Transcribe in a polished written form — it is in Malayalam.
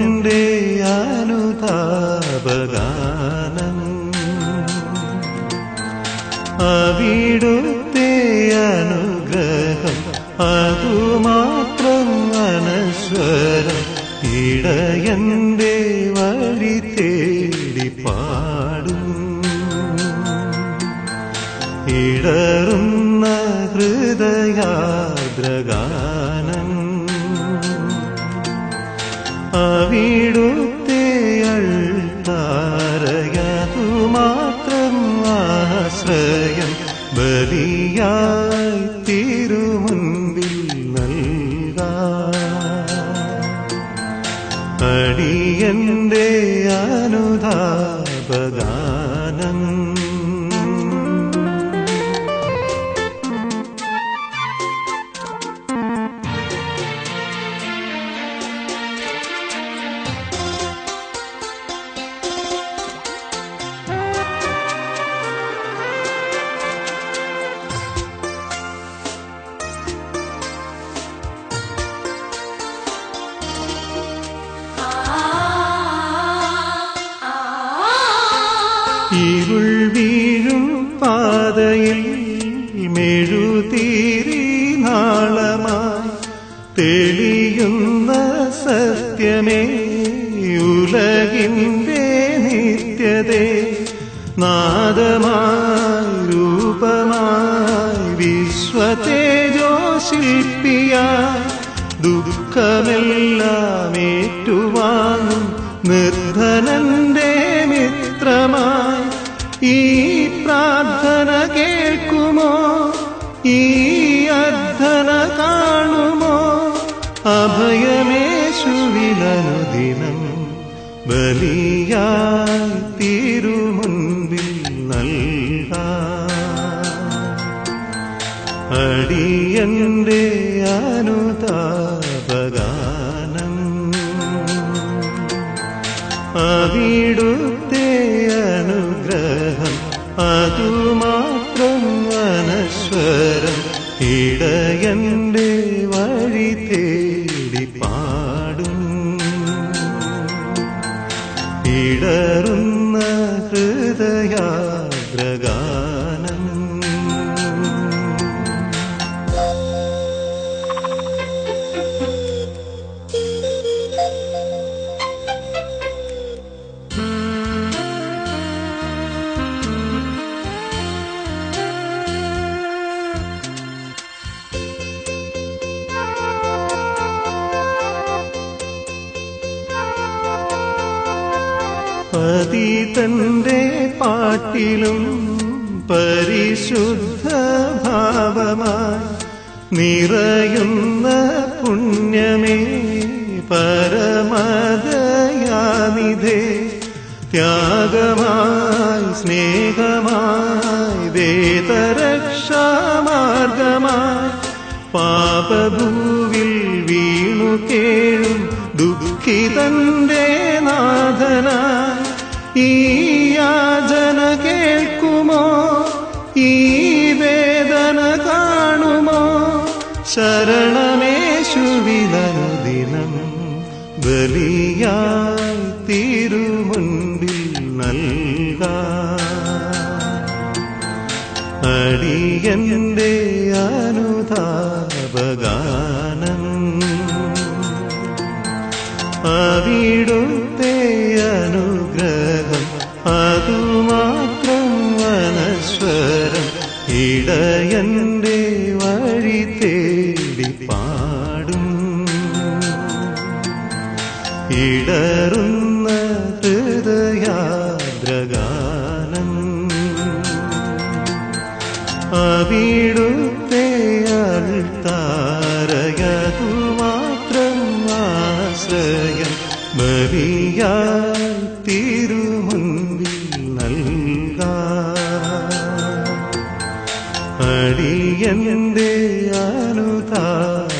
എന്റെ അനുതാപഗാനം. അവിടുത്തെ അനുഗ്രഹം അതുമാത്രം അനശ്വരം. ഇടയന്റെ വഴി തേടി പാടും. ഇടറുന്ന ഹൃദയാദ്രഗാനം. അവിടുത്തെ അൾത്താരയതുമാത്രം ആശ്രയം. ബലിയായി തിരുമുൻപിൽ നൽകാം അടിയന്റെ അനുതാപഗാനം. ഇരുൾ വീഴും പാതയിൽ മെഴുതിരി നാളമായി തെളിയുന്ന സത്യമേ ഉലകിന്റെ നിത്യതേ. നാദമായി രൂപമായി വിശ്വതേജോശില്പിയായി ദുഃഖമെല്ലാം ഏറ്റുവാങ്ങും നിർധനന്റെ മിത്രമായി. ഈ പ്രാർത്ഥന കേൾക്കുമോ? ഈ അർത്ഥന കാണുമോ? അഭയമേശുവിലനുദിനം ബലിയായി തിരുമുൻപിൽ നൽകാം അടിയന്റെ അനുതാപഗാനം. അവിടുത്തെ അനുഗ്രഹം അതുമാത്രം അനശ്വരം. ഇടയന്റെ വഴി തേടി പാടും. ഇടറുന്ന ഹൃദയാദ്രഗാനം. പതിതന്റെ പാട്ടിലും പരിശുദ്ധ ഭാവമായി നിറയുന്ന പുണ്യമേ പരമദയാനിധേ. ത്യാഗമായി സ്നേഹമായി വേദരക്ഷാമാർഗമായി പാപഭൂവിൽ വീണു കേഴും ദുഃഖിതന്റെ നാഥനായി. ഈ യാചന കേൾക്കുമോ? ഈ വേദന കാണുമോ? ശരണമേശുവിലനുദിനം ബലിയായി തിരുമുൻപിൽ നൽകാം അടിയന്റെ അനുതാപഗാനം. അവിടുത്തെ അനുഗ്രഹം അതുമാത്രം അനശ്വരം. ഇടയന്റെ വഴി തേടി പാടും. ഇടറുന്ന ഹൃദയാദ്രഗാനം. അവിടുത്തെ അൾത്താരയതുമാത്രം ആശ്രയം. ബലിയായി തിരുമുൻപിൽ നൽകാം അടിയന്റെ അനുതാപഗാനം.